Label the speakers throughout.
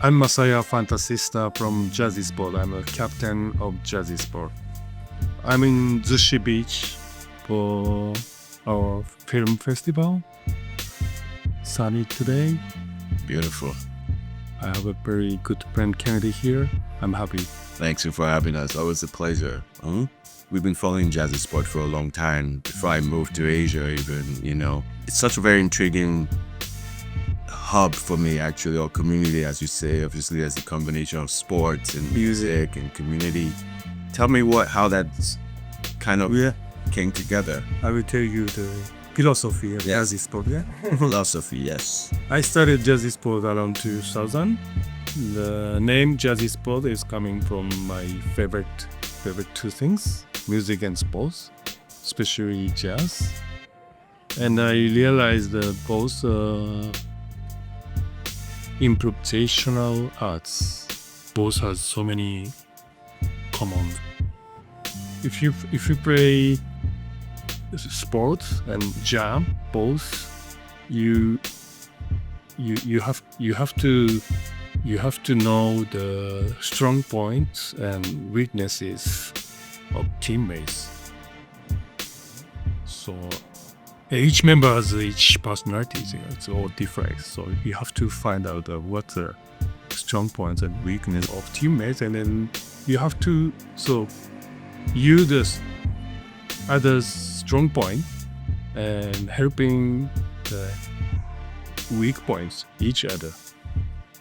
Speaker 1: I'm Masaya Fantasista from Jazzy Sport. I'm a captain of Jazzy Sport. I'm in Zushi Beach for our film festival. Sunny today.
Speaker 2: Beautiful.
Speaker 1: I have a very good friend Kennedy here. I'm happy.
Speaker 2: Thanks for having us. Always a pleasure. We've been following Jazzy Sport for a long time. Before I moved to Asia even, It's such a very intriguing hub for me, actually, or community, as you say. Obviously, as a combination of sports and music and community. Tell me how that kind of came together.
Speaker 1: I will tell you the philosophy of Jazzy Sport.
Speaker 2: Philosophy, yes.
Speaker 1: I started Jazzy Sport around 2000. The name Jazzy Sport is coming from my favorite two things, music and sports, especially jazz. And I realized that both improvisational arts both has so many common. If you play sports and jam both, you have to know the strong points and weaknesses of teammates. So each member has each personality. It's all different. So you have to find out what the strong points and weakness of teammates, and then you have to use this other's strong point and helping the weak points each other.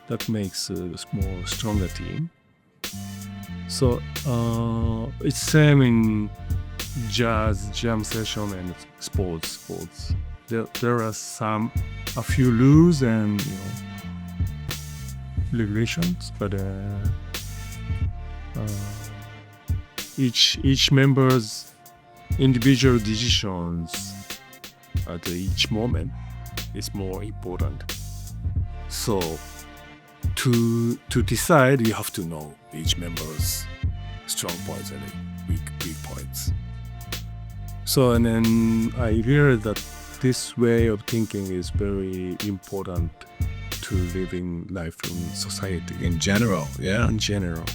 Speaker 1: That makes a more stronger team. So it's same in jazz, jam session, and sports. There are a few rules and regulations, but each member's individual decisions at each moment is more important. So to decide, you have to know each member's strong points and weak points. So, and then I realized that this way of thinking is very important to living life in society.
Speaker 2: In general,
Speaker 1: In general.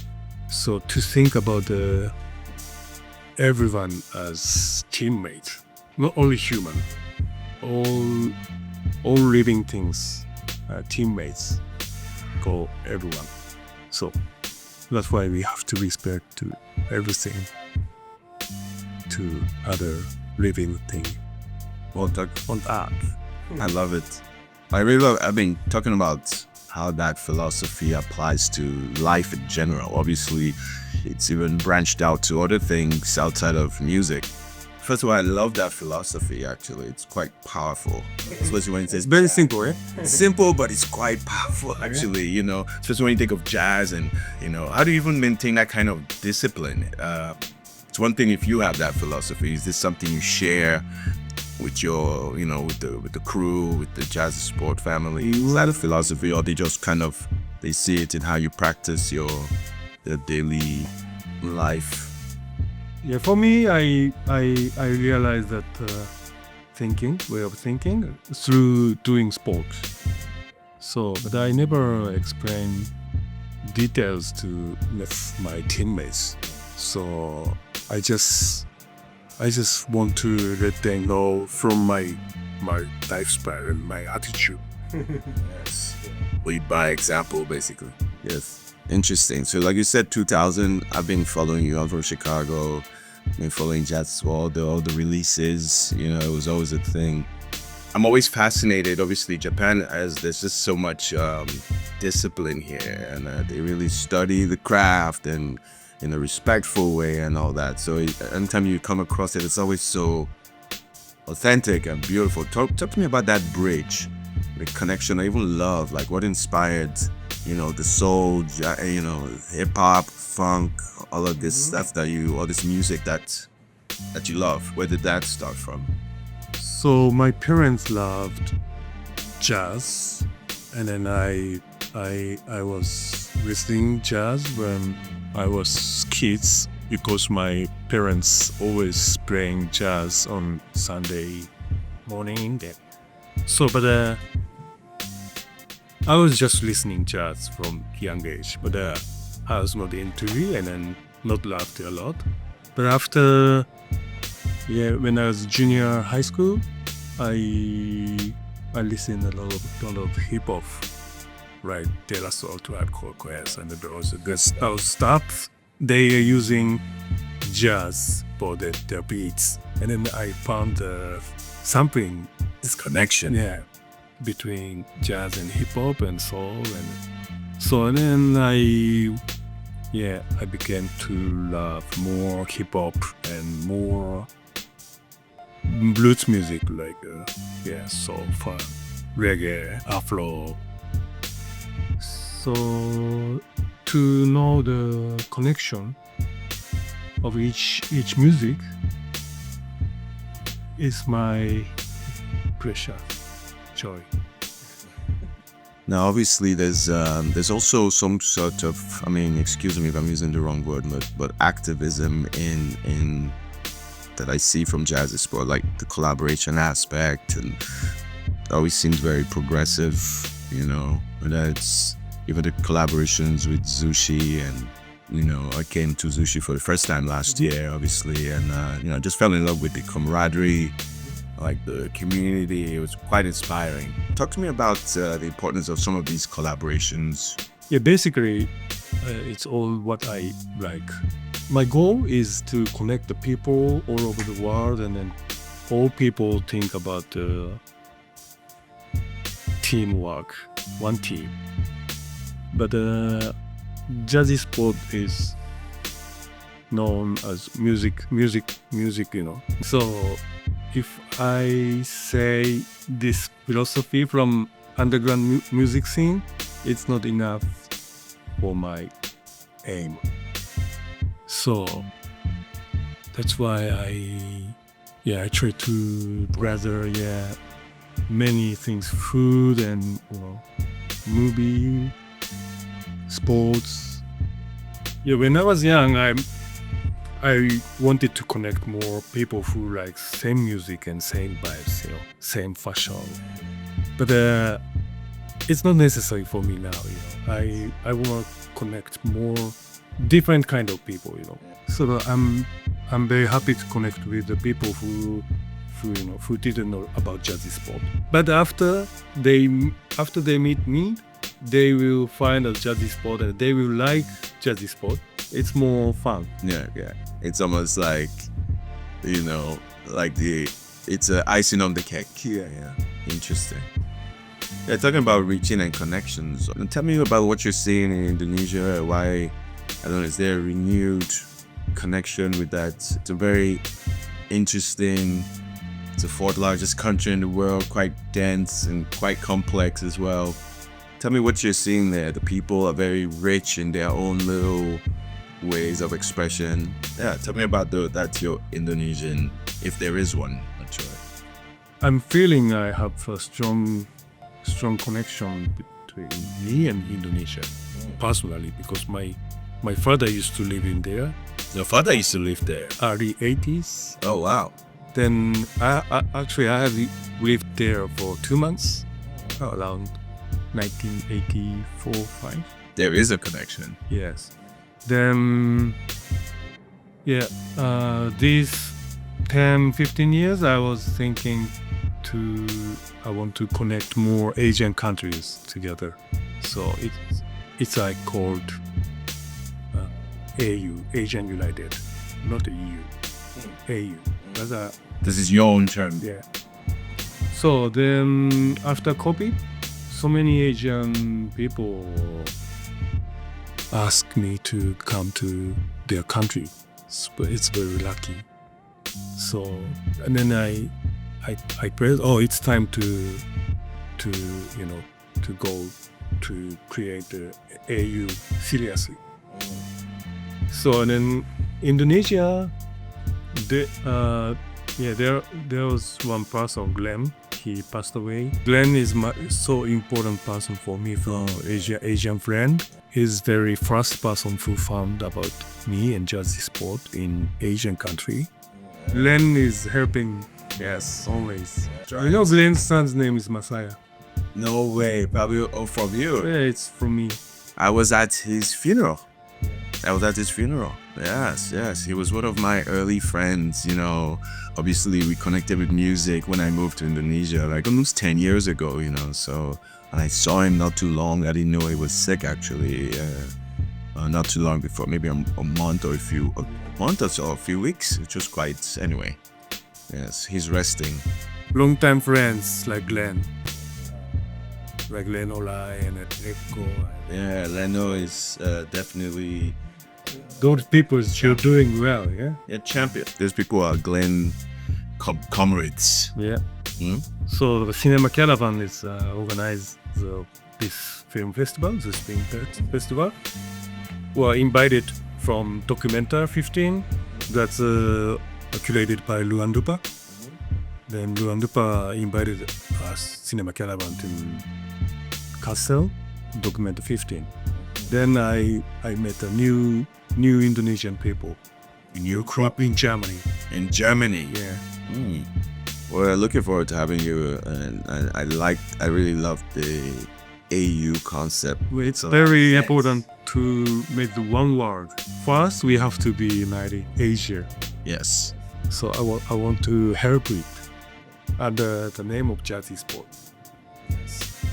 Speaker 1: So to think about everyone as teammates, not only human, all living things, teammates, call everyone. So that's why we have to respect to everything, to other living thing on earth.
Speaker 2: I love it. I've been talking about how that philosophy applies to life in general. Obviously, it's even branched out to other things outside of music. First of all, I love that philosophy, actually. It's quite powerful. Especially when it says,
Speaker 1: Very simple, eh?
Speaker 2: simple, but it's quite powerful, actually, Especially when you think of jazz and, how do you even maintain that kind of discipline? It's one thing if you have that philosophy. Is this something you share with your, with the crew, with the Jazzy Sport family? Is that a philosophy, or they see it in how you practice your daily life?
Speaker 1: Yeah, for me, I realized that way of thinking through doing sports. So, but I never explain details to my teammates. So I just want to let them know from my lifestyle and my attitude.
Speaker 2: Yes. Lead by example, basically. Yes. Interesting. So like you said, 2000, I've been following you. I'm from Chicago. I've been following Jazzy Sport, all the releases. It was always a thing. I'm always fascinated. Obviously, Japan, there's just so much discipline here, and they really study the craft and in a respectful way and all that. So anytime you come across it, it's always so authentic and beautiful. Talk to me about that bridge, the connection, or even love. Like what inspired, the soul, hip hop, funk, all of this stuff all this music that you love. Where did that start from?
Speaker 1: So my parents loved jazz, and then I was listening jazz when I was kids because my parents always playing jazz on Sunday morning. So, but I was just listening jazz from young age, but I was not into it and then not loved it a lot. But after, when I was junior high school, I listened a lot of hip hop, right? De La Soul, Tribe Called Quest, and there was a good stuff. They are using jazz for their beats, and then I found something,
Speaker 2: This connection.
Speaker 1: between jazz and hip hop and soul, and so then I began to love more hip hop and more blues music, like soul, funk, reggae, afro. So to know the connection of each music is my precious joy.
Speaker 2: Now, obviously, there's also some sort of, I mean, excuse me if I'm using the wrong word, but activism in that I see from Jazzy Sport, like the collaboration aspect, and it always seems very progressive, whether it's even the collaborations with Zushi, and I came to Zushi for the first time last year, obviously, and just fell in love with the camaraderie, like the community. It was quite inspiring. Talk to me about the importance of some of these collaborations.
Speaker 1: Basically, it's all what I like. My goal is to connect the people all over the world, and then all people think about teamwork, one team. But Jazzy Sport is known as music. So if I say this philosophy from underground music scene, it's not enough for my aim. So that's why I try to gather many things, food and movie, sports. When I was young, I wanted to connect more people who like same music and same vibes, same fashion. But it's not necessary for me now. I want to connect more different kind of people. So I'm very happy to connect with the people who didn't know about Jazzy Sport. But after they meet me, they will find a Jazzy Sport and they will like Jazzy Sport. It's more fun.
Speaker 2: Yeah. It's almost like, it's an icing on the cake. Yeah. Interesting. Talking about reaching and connections. Tell me about what you're seeing in Indonesia. Why, I don't know, is there a renewed connection with that? It's a very interesting, it's the fourth largest country in the world, quite dense and quite complex as well. Tell me what you're seeing there. The people are very rich in their own little ways of expression. Tell me about that's your Indonesian, if there is one, actually.
Speaker 1: I'm feeling I have a strong connection between me and Indonesia, personally, because my father used to live in there.
Speaker 2: Your father used to live there?
Speaker 1: Early 80s.
Speaker 2: Oh, wow.
Speaker 1: Then I have lived there for 2 months, around 1984-5.
Speaker 2: There is a connection.
Speaker 1: Yes. Then, these 10-15 years, I was thinking I want to connect more Asian countries together. So it's like called AU, Asian United, not EU. AU.
Speaker 2: This is your own term.
Speaker 1: Yeah. So then after COVID, so many Asian people ask me to come to their country. It's very lucky. So, and then I prayed, it's time to go to create the AU seriously. So, and then Indonesia, there was one person, Glenn. He passed away. Glenn is so important person for me from Asian friend. He's very first person who found about me and Jazzy Sport in Asian country. Glenn is helping, yes, always. Glenn's son's name is Masaya.
Speaker 2: No way. Probably from you.
Speaker 1: Yeah, it's from me.
Speaker 2: I was at his funeral. Yes, yes. He was one of my early friends, you know. Obviously, we connected with music when I moved to Indonesia, like almost 10 years ago, you know. So, and I saw him not too long. I didn't know he was sick, actually. Not too long before, maybe a month or a few weeks. It was quite, anyway. Yes, he's resting.
Speaker 1: Long-time friends like Glenn. Like Glenn Olai and Echo.
Speaker 2: Yeah, Leno is definitely
Speaker 1: Those people are doing well, yeah?
Speaker 2: a champion. These people are Glenn comrades.
Speaker 1: Yeah.
Speaker 2: Hmm?
Speaker 1: So the Cinema Caravan is organized this film festival, the Spring Festival. We're invited from Documenta 15, that's curated by Luandupa. Then Luandupa invited us, Cinema Caravan, to Castle, Documenta 15. Then I met a new Indonesian people. New crop in Germany.
Speaker 2: In Germany.
Speaker 1: Yeah.
Speaker 2: Hmm. Well, looking forward to having you. And I really love the AU concept.
Speaker 1: It's
Speaker 2: So
Speaker 1: very
Speaker 2: that's-
Speaker 1: important to make the one world. First, we have to be united Asia.
Speaker 2: Yes.
Speaker 1: So I want to help it under the name of Jazzy Sport.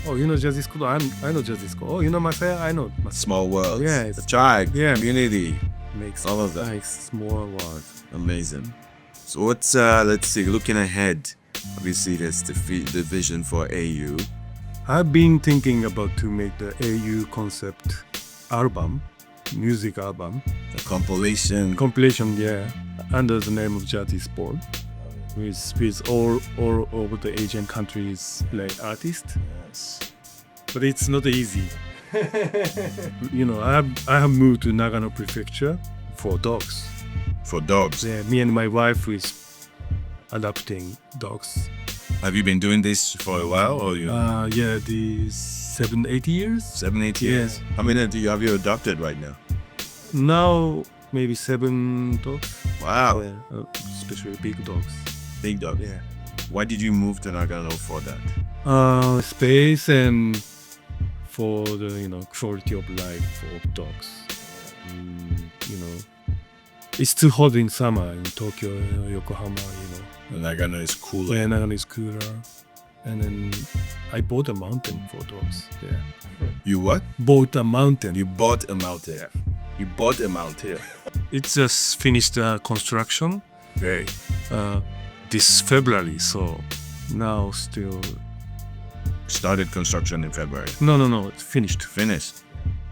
Speaker 1: Oh, you know Jazzy Sport? I know Jazzy Sport. Oh, you know Masaya? I know Masaya.
Speaker 2: Small world.
Speaker 1: Yeah, it's-
Speaker 2: The tribe.
Speaker 1: yeah.
Speaker 2: Community.
Speaker 1: Makes
Speaker 2: All of that.
Speaker 1: nice small world.
Speaker 2: Amazing. So what's let's see, looking ahead, obviously there's the vision for AU.
Speaker 1: I've been thinking about to make the AU concept album, music album,
Speaker 2: The compilation.
Speaker 1: compilation, yeah, under the name of Jazzy Sport, with all over the Asian countries like artists.
Speaker 2: Yes.
Speaker 1: But it's not easy. You know, I have moved to Nagano Prefecture for dogs.
Speaker 2: For dogs.
Speaker 1: Yeah, me and my wife is adopting dogs.
Speaker 2: Have you been doing this for a while or you
Speaker 1: Yeah, the 7-8 years.
Speaker 2: 7-8 years?
Speaker 1: Yes.
Speaker 2: How many do you have you adopted right now?
Speaker 1: Now maybe 7 dogs.
Speaker 2: Wow.
Speaker 1: Yeah, especially big dogs.
Speaker 2: Big dogs.
Speaker 1: Yeah.
Speaker 2: Why did you move to Nagano for that?
Speaker 1: Space and for the quality of life of dogs. You know, it's too hot in summer in Tokyo, Yokohama.
Speaker 2: Nagano is cooler.
Speaker 1: When Nagano is cooler, and then I bought a mountain for dogs. Yeah,
Speaker 2: You what?
Speaker 1: bought a mountain.
Speaker 2: You bought a mountain. You bought a mountain.
Speaker 1: It's just finished construction
Speaker 2: Great.
Speaker 1: this February, so now still
Speaker 2: Started construction in February.
Speaker 1: no, it's finished.
Speaker 2: Finished.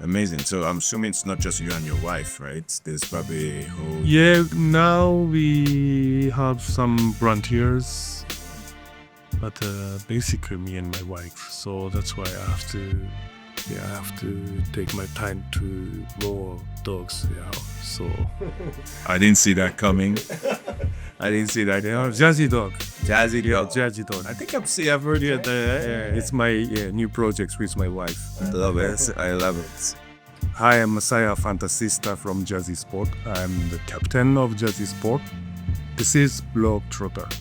Speaker 2: Amazing. So I'm assuming it's not just you and your wife, right? There's probably a whole.
Speaker 1: Yeah, now we have some volunteers, but basically me and my wife. So that's why I have to take my time to grow dogs. Yeah, so
Speaker 2: I didn't see that coming.
Speaker 1: I didn't see that. Yeah, Jazzy dog.
Speaker 2: Jazzy
Speaker 1: Yeah,
Speaker 2: dog.
Speaker 1: Jazzy dog.
Speaker 2: I think I've heard you at the.
Speaker 1: Yeah, it's my new project with my wife.
Speaker 2: I love it. I love it.
Speaker 1: Hi, I'm Masaya Fantasista from Jazzy Sport. I'm the captain of Jazzy Sport. This is Globetrotter.